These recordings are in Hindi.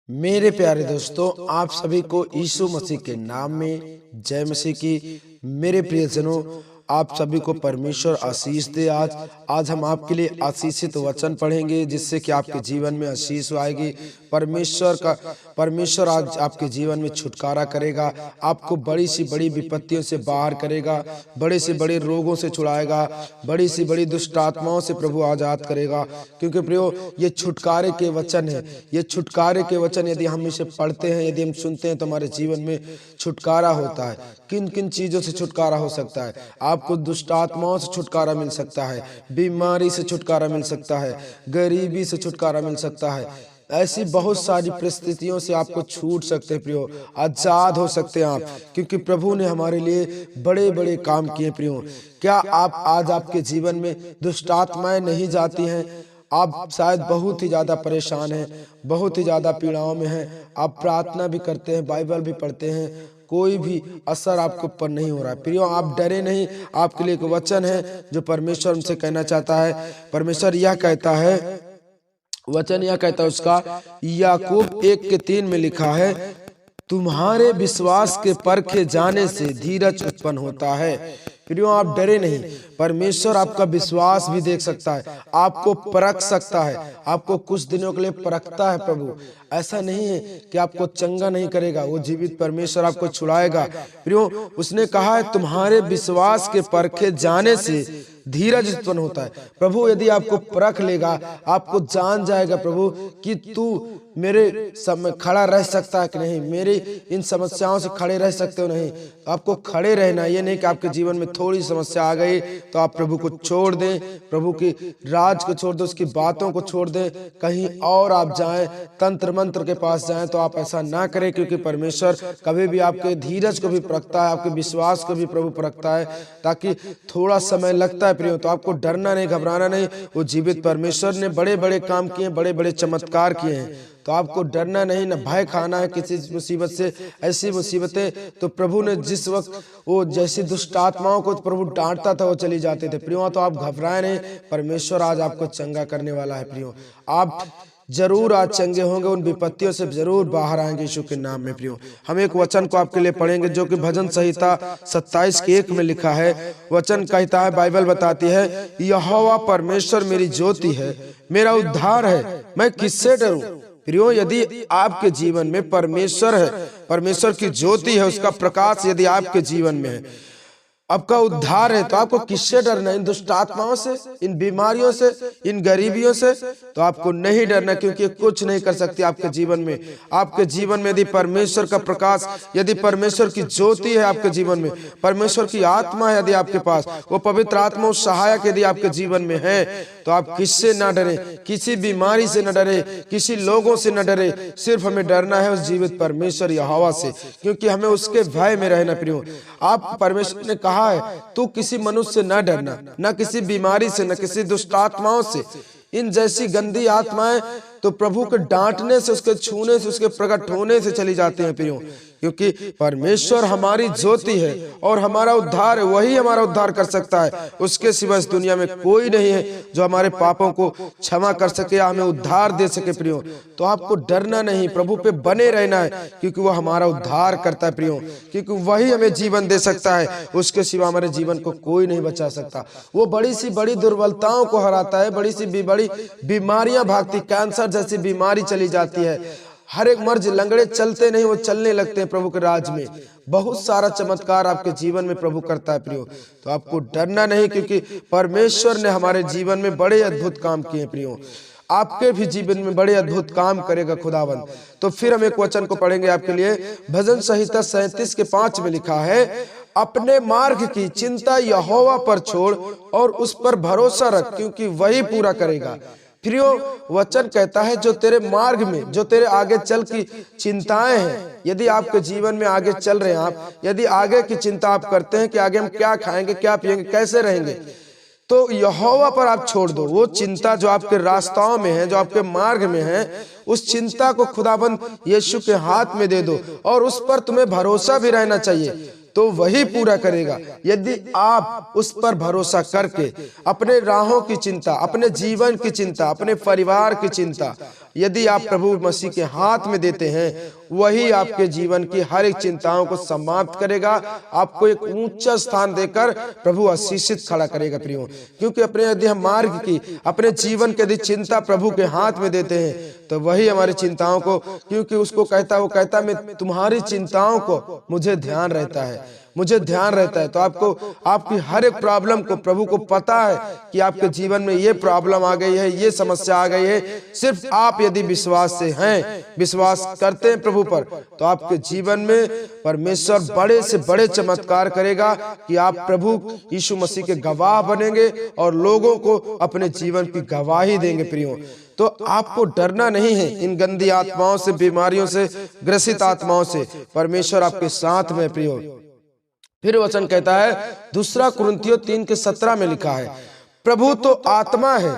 मेरे प्यारे दोस्तों, आप सभी को यीशु मसीह के नाम में जय मसीह की। मेरे प्रियजनों, आप सभी को परमेश्वर आशीष दे। आज हम आपके लिए आशीषित वचन पढ़ेंगे जिससे कि आपके जीवन में आशीष आएगी। परमेश्वर आज आपके जीवन में छुटकारा करेगा, आपको बड़ी सी बड़ी विपत्तियों से बाहर करेगा, बड़े से बड़े रोगों से छुड़ाएगा, बड़ी सी बड़ी दुष्ट आत्माओं से प्रभु आजाद करेगा। क्योंकि प्रियो, ये छुटकारे के वचन है। ये छुटकारे के वचन यदि हम इसे पढ़ते हैं, यदि हम सुनते हैं, तो हमारे जीवन में छुटकारा होता है। किन किन चीजों से छुटकारा हो सकता है? आपको दुष्ट आत्माओं से छुटकारा मिल सकता है, बीमारी से छुटकारा मिल सकता है, गरीबी से छुटकारा मिल सकता है। ऐसी बहुत सारी परिस्थितियों से आपको छूट सकते हैं प्रियो, आजाद हो सकते हैं आप, क्योंकि प्रभु ने हमारे लिए बड़े बड़े काम किए प्रियो। क्या आप आज आपके जीवन में दुष्ट आत्माएं नहीं जाती हैं? आप शायद बहुत ही ज्यादा परेशान हैं, बहुत ही ज्यादा पीड़ाओं में हैं, आप प्रार्थना भी करते हैं, बाइबल भी पढ़ते हैं, कोई भी असर आपके ऊपर नहीं हो रहा है। प्रियो, आप डरे नहीं। आपके लिए एक वचन है जो परमेश्वर हमसे कहना चाहता है। परमेश्वर यह कहता है, वचन यह कहता है उसका, याकूब 1:3 में लिखा है, तुम्हारे विश्वास के परखे जाने से धीरज उत्पन्न होता है। प्रियो, आप डरे नहीं। परमेश्वर आपका विश्वास भी देख सकता है, आपको परख सकता है, आपको कुछ दिनों के लिए परखता है प्रभु। ऐसा नहीं है कि आपको चंगा नहीं करेगा, वो जीवित परमेश्वर आपको छुड़ाएगा। प्रियो, उसने कहा है तुम्हारे विश्वास के परखे जाने से धीरज उत्पन्न होता है। प्रभु यदि आपको परख लेगा, आपको जान जाएगा प्रभु कि तू मेरे समय खड़ा रह सकता है कि नहीं, मेरी इन समस्याओं से खड़े रह सकते हो नहीं। आपको खड़े रहना, ये नहीं कि आपके जीवन में थोड़ी समस्या आ गई तो आप प्रभु को छोड़ दें, प्रभु की राज को छोड़ दें, उसकी बातों को छोड़ दें, कहीं और आप जाएं, तंत्र मंत्र के पास जाएं। तो आप ऐसा ना करें, क्योंकि परमेश्वर कभी भी आपके धीरज को भी परखता है, आपके विश्वास को भी प्रभु परखता है। ताकि थोड़ा समय लगता है प्रियो, तो आपको डरना नहीं, घबराना नहीं। वो जीवित परमेश्वर ने बड़े बड़े काम किए, बड़े बड़े चमत्कार किए हैं, तो आपको डरना नहीं, न भय खाना है किसी मुसीबत से। ऐसी मुसीबतें तो प्रभु ने जिस वक्त वो जैसी दुष्ट आत्माओं को प्रभु डांटता था, वो चली जाते थे। प्रियो, तो आप घबराए नहीं, परमेश्वर आज आपको चंगा करने वाला है। प्रियो, आप जरूर आज चंगे होंगे, उन विपत्तियों से जरूर बाहर आएंगे यीशु के नाम में। प्रियो, हम एक वचन को आपके लिए पढ़ेंगे जो कि भजन संहिता 27:1 में लिखा है। वचन कहता है, बाइबल बताती है, यहोवा परमेश्वर मेरी ज्योति है, मेरा उद्धार है, मैं किससे डरूं। प्रियो, यदि आपके जीवन में परमेश्वर है, परमेश्वर की ज्योति है, उसका प्रकाश यदि आपके जीवन में है, आपका उद्धार है, तो आपको किससे डरना? इन दुष्ट आत्माओं से, इन बीमारियों से, इन गरीबियों से तो आपको नहीं डरना, क्योंकि कुछ नहीं कर सकती आपके जीवन में। आपके जीवन में यदि परमेश्वर का प्रकाश, यदि परमेश्वर की ज्योति है आपके जीवन में, परमेश्वर की आत्मा है यदि आपके पास, वो पवित्र आत्मा सहायक यदि आपके जीवन में है, तो आप किससे ना डरे, किसी बीमारी से न डरे, किसी लोगों से न डरे। सिर्फ हमें डरना है उस जीवित परमेश्वर यहोवा से, क्योंकि हमें उसके भय में रहना। प्रियो, आप परमेश्वर ने कहा है, तू किसी मनुष्य से न डरना, न किसी बीमारी से, न किसी दुष्ट आत्माओं से। इन जैसी गंदी आत्माएं तो प्रभु के डांटने से, उसके छूने से, उसके प्रकट होने से चली जाते हैं प्रियो, क्योंकि परमेश्वर हमारी ज्योति है और हमारा उद्धार है। वही हमारा उद्धार कर सकता है, उसके सिवा इस दुनिया में कोई नहीं है जो हमारे पापों को क्षमा कर सके या हमें उद्धार दे सके। प्रियो, तो आपको डरना नहीं, प्रभु पे बने रहना है, क्योंकि वह हमारा उद्धार करता है प्रियो, क्योंकि वही हमें जीवन दे सकता है, उसके सिवा हमारे जीवन को कोई नहीं बचा सकता। वो बड़ी सी बड़ी दुर्बलताओं को हराता है, बड़ी सी बड़ी बीमारियां भागती, कैंसर जैसी बीमारी चली जाती है, हर एक मर्ज, लंगड़े चलते नहीं, वो चलने लगते हैं प्रभु के राज में। बहुत सारा चमत्कार आपके जीवन में प्रभु करता है प्रियो, तो आपको डरना नहीं, क्योंकि परमेश्वर ने हमारे जीवन में बड़े अद्भुत काम किए। प्रियो, आपके भी जीवन में बड़े अद्भुत काम करेगा खुदावंद। तो फिर हम एक वचन को पढ़ेंगे आपके लिए। भजन संहिता 37:5 में लिखा है, अपने मार्ग की चिंता यहोवा पर छोड़ और उस पर भरोसा रख, क्योंकि वही पूरा करेगा। प्रियो, वचन कहता है, जो तेरे मार्ग में, जो तेरे आगे चल की चिंताएं हैं, यदि आपके जीवन में आगे चल रहे हैं आप, यदि आगे की चिंता आप करते हैं कि आगे हम क्या खाएंगे, क्या पिएंगे, कैसे रहेंगे, तो यहोवा पर आप छोड़ दो। वो चिंता जो आपके रास्ताओं में है, जो आपके मार्ग में है, उस चिंता को खुदाबंद यीशु के हाथ में दे दो, और उस पर तुम्हें भरोसा भी रहना चाहिए, तो वही पूरा करेगा। यदि आप उस पर भरोसा करके अपने राहों की चिंता, अपने जीवन की चिंता, अपने परिवार की चिंता, यदि आप प्रभु मसीह के हाथ में देते हैं, वही आपके जीवन की हर एक चिंताओं को समाप्त करेगा, आपको एक ऊंचा स्थान देकर प्रभु आशीषित खड़ा करेगा प्रियो। क्योंकि अपने यदि हम मार्ग की, अपने जीवन की यदि चिंता प्रभु के हाथ में देते हैं, तो वही हमारी चिंताओं को, क्योंकि उसको कहता, वो कहता मैं तुम्हारी चिंताओं को मुझे ध्यान रहता है, मुझे ध्यान रहता है। तो आपको आपकी हर एक प्रॉब्लम को प्रभु को पता है कि आपके जीवन में ये प्रॉब्लम आ गई है, ये समस्या आ गई है। सिर्फ आप यदि विश्वास से हैं, विश्वास करते हैं प्रभु पर, तो आपके जीवन में परमेश्वर बड़े से बड़े चमत्कार करेगा कि आप प्रभु यीशु मसीह के गवाह बनेंगे और लोगों को अपने जीवन की गवाही देंगे प्रियो। तो आपको डरना नहीं है इन गंदी आत्माओं से, बीमारियों से, ग्रसित आत्माओं से। परमेश्वर आपके साथ में प्रियो। फिर वचन कहता है, दूसरा कुरिन्थियों 3:17 में लिखा है, प्रभु तो आत्मा है,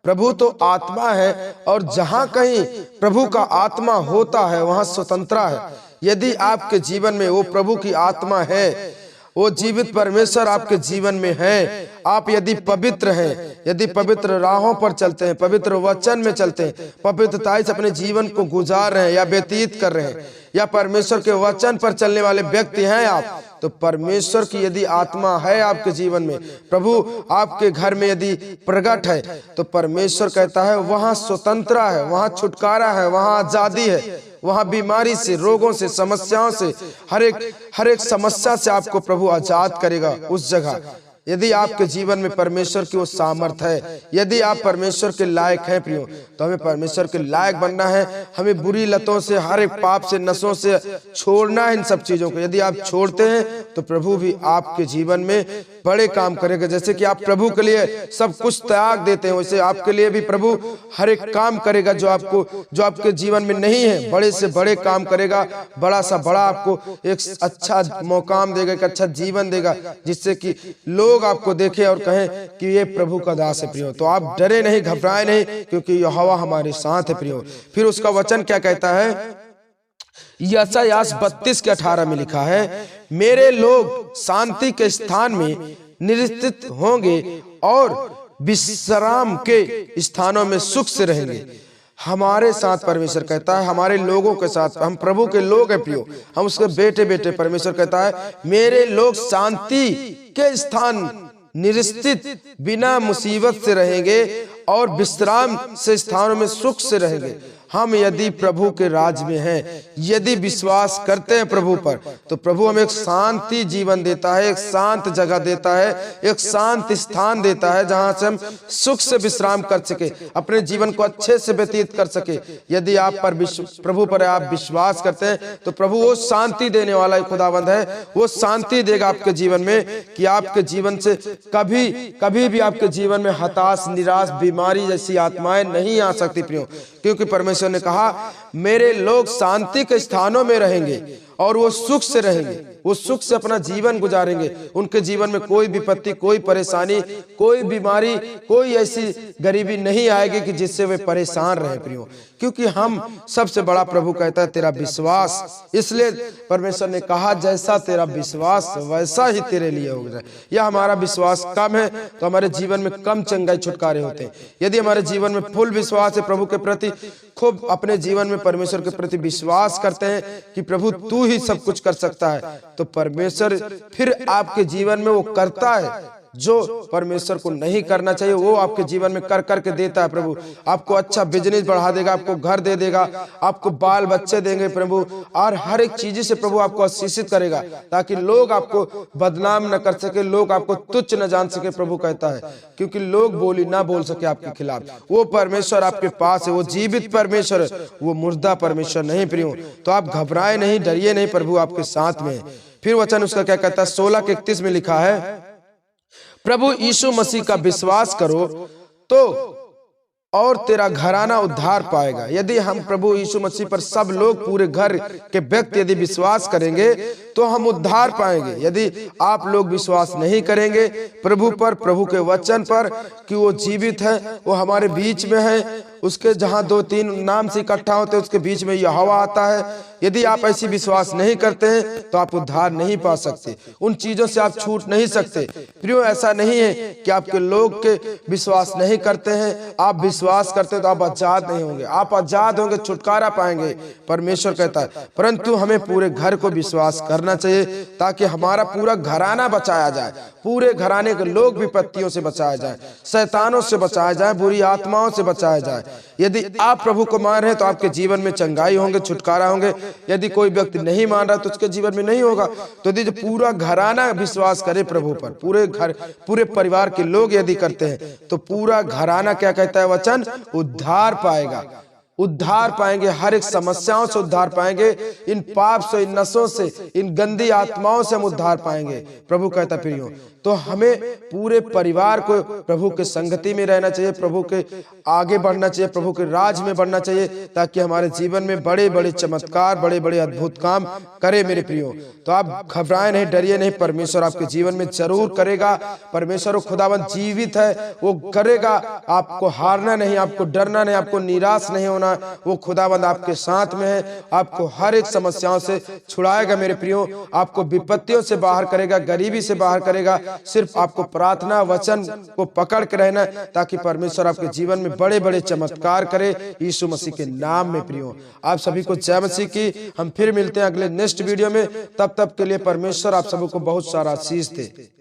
प्रभु तो आत्मा है, और जहां कहीं प्रभु का आत्मा होता है वहां स्वतंत्रता है। यदि आपके जीवन में वो प्रभु की आत्मा है, वो जीवित परमेश्वर आपके जीवन में है, आप यदि पवित्र हैं, यदि पवित्र राहों पर चलते हैं, पवित्र वचन में चलते हैं, पवित्रता से अपने जीवन को गुजार रहे हैं या व्यतीत कर रहे हैं, या परमेश्वर के वचन पर चलने वाले व्यक्ति हैं आप, तो परमेश्वर की यदि आत्मा है आपके जीवन में, प्रभु आपके घर में यदि प्रकट है, तो परमेश्वर कहता है वहां स्वतंत्रता है, वहां छुटकारा है, वहां आजादी है, वहां बीमारी से, रोगों से, समस्याओं से, हर एक समस्या से आपको प्रभु आजाद करेगा उस जगह। यदि आपके जीवन में परमेश्वर की वो सामर्थ है, यदि आप परमेश्वर के लायक हैं प्रियो, तो हमें परमेश्वर के लायक बनना है। हमें बुरी लतों से, हर एक पाप से, नशों से छोड़ना है इन सब चीजों को। यदि आप छोड़ते हैं तो प्रभु भी आपके जीवन में बड़े काम करेगा। जैसे कि आप प्रभु के लिए सब कुछ त्याग देते हैं, वैसे आपके लिए भी प्रभु हर एक काम करेगा जो आपके जीवन में नहीं है, बड़े से बड़े काम करेगा, बड़ा सा बड़ा आपको एक अच्छा मुकाम देगा, एक अच्छा जीवन देगा, जिससे कि लोग आपको देखें और कहें कि ये प्रभु का दास है प्रियो। तो आप डरे नहीं, घबराए नहीं, क्योंकि यहोवा हमारे साथ है प्रियो। फिर उसका वचन क्या कहता है, यशायाह 32:18 में लिखा है, मेरे लोग शांति के स्थान में निस्थित होंगे और विश्राम के स्थानों में सुख से रहेंगे। हमारे साथ परमेश्वर कहता है, हमारे लोगों के साथ, हम प्रभु के लोग हैं प्रियो, हम उसके बेटे बेटे। परमेश्वर कहता है मेरे लोग शांति के स्थान निस्थित बिना मुसीबत से रहेंगे और विश्राम से स्थानों में सुख से रहेंगे। हम यदि प्रभु के राज में हैं, यदि विश्वास करते हैं प्रभु पर, तो प्रभु हमें एक शांति जीवन देता है, एक शांत जगह देता है, एक शांत स्थान देता है, जहां से हम सुख से विश्राम कर सके, अपने जीवन को अच्छे से व्यतीत कर सके। यदि आप पर प्रभु पर आप विश्वास करते हैं, तो प्रभु वो शांति देने वाला खुदावंद है, वो शांति देगा आपके जीवन में कि आपके जीवन से कभी भी आपके जीवन में हताश, निराश, बीमारी जैसी आत्माएं नहीं आ सकती प्रियो। क्योंकि परमेश्वर ने कहा मेरे लोग शांति के स्थानों में रहेंगे और वो सुख से रहेंगे, वो सुख से अपना जीवन गुजारेंगे। उनके जीवन में कोई विपत्ति, कोई परेशानी, कोई बीमारी, कोई ऐसी गरीबी नहीं आएगी कि जिससे वे परेशान रहे प्रियो। क्योंकि हम सबसे बड़ा प्रभु कहता है तेरा विश्वास, इसलिए परमेश्वर ने कहा जैसा तेरा विश्वास वैसा ही तेरे लिए होगा। या हमारा विश्वास कम है तो हमारे जीवन में कम चंगाई छुटकारे होते हैं। यदि हमारे जीवन में फुल विश्वास है प्रभु के प्रति, खूब अपने जीवन में परमेश्वर के प्रति विश्वास करते हैं कि प्रभु तू ही सब कुछ कर सकता है, तो परमेश्वर फिर आपके जीवन में वो करता है जो परमेश्वर को नहीं करना चाहिए, वो आपके जीवन में कर करके देता है प्रभु। आपको अच्छा बिजनेस बढ़ा देगा, आपको घर दे देगा, आपको बाल बच्चे देंगे प्रभु, और हर एक चीज से प्रभु आपको आशीषित करेगा, ताकि लोग आपको बदनाम न कर सके, लोग आपको तुच्छ न जान सके। प्रभु कहता है क्योंकि लोग बोली ना बोल सके आपके खिलाफ। वो परमेश्वर आपके पास है, वो जीवित परमेश्वर है, वो मुर्दा परमेश्वर नहीं प्रियो। तो आप घबराए नहीं, डरिए नहीं, प्रभु आपके साथ में है। फिर वचन उसका क्या कहता है, 16:31 में लिखा है, प्रभु यीशु मसीह का विश्वास करो तो और तेरा घराना उद्धार पाएगा। यदि हम प्रभु यीशु मसीह पर सब लोग, पूरे घर के व्यक्ति यदि विश्वास करेंगे तो हम उद्धार पाएंगे। यदि आप लोग विश्वास नहीं करेंगे प्रभु पर, प्रभु के वचन पर कि वो जीवित है, वो हमारे बीच में है उसके जहां 2-3 नाम से इकट्ठा होते हैं उसके बीच में यहोवा आता है। यदि आप ऐसी विश्वास नहीं करते हैं तो आप उद्धार नहीं पा सकते, उन चीजों से आप छूट नहीं सकते। प्रियो, ऐसा नहीं है कि आपके लोग के विश्वास नहीं करते हैं, आप विश्वास करते हैं तो आप आजाद नहीं होंगे, आप आजाद होंगे, छुटकारा पाएंगे, परमेश्वर कहता है। परंतु हमें पूरे घर को विश्वास करना चाहिए ताकि हमारा पूरा घराना बचाया जाए, पूरे घराने के लोग विपत्तियों से बचाए जाए, शैतानों से बचाया जाए, बुरी आत्माओं से बचाया जाए। यदि आप प्रभु को मान रहे हैं तो आपके जीवन में चंगाई होंगे, छुटकारा होंगे। यदि कोई व्यक्ति नहीं मान रहा तो उसके जीवन में नहीं होगा। तो यदि पूरा घराना विश्वास करे प्रभु पर, पूरे घर, पूरे परिवार के लोग यदि करते हैं तो पूरा घराना, क्या कहता है वचन, उद्धार पाएगा, उद्धार पाएंगे, हर एक समस्याओं से उद्धार पाएंगे, इन पाप से, इन नशों से, इन गंदी आत्माओं से हम उद्धार पाएंगे। प्रभु कहता प्रियो, तो हमें पूरे परिवार को प्रभु के संगति में रहना चाहिए, प्रभु के आगे बढ़ना चाहिए, प्रभु के राज में बढ़ना चाहिए, ताकि हमारे जीवन में बड़े बड़े चमत्कार, बड़े बड़े अद्भुत काम करे मेरे प्रियो। तो आप घबराए नहीं, डरिए नहीं, परमेश्वर आपके जीवन में जरूर करेगा। परमेश्वर वो खुदावंद जीवित है, वो करेगा। आपको हारना नहीं, आपको डरना नहीं, आपको निराश नहीं होना। वो खुदावंद आपके साथ में है, आपको हर एक समस्याओं से छुड़ाएगा मेरे प्रियो, आपको विपत्तियों से बाहर करेगा, गरीबी से बाहर करेगा। सिर्फ आपको प्रार्थना वचन को पकड़ के रहना है ताकि परमेश्वर आपके जीवन में बड़े बड़े चमत्कार करे, यीशु मसीह के नाम में प्रियो। आप सभी को जय मसीह की। हम फिर मिलते हैं अगले नेक्स्ट वीडियो में, तब तक के लिए परमेश्वर आप सभी को बहुत सारा आशीष दे।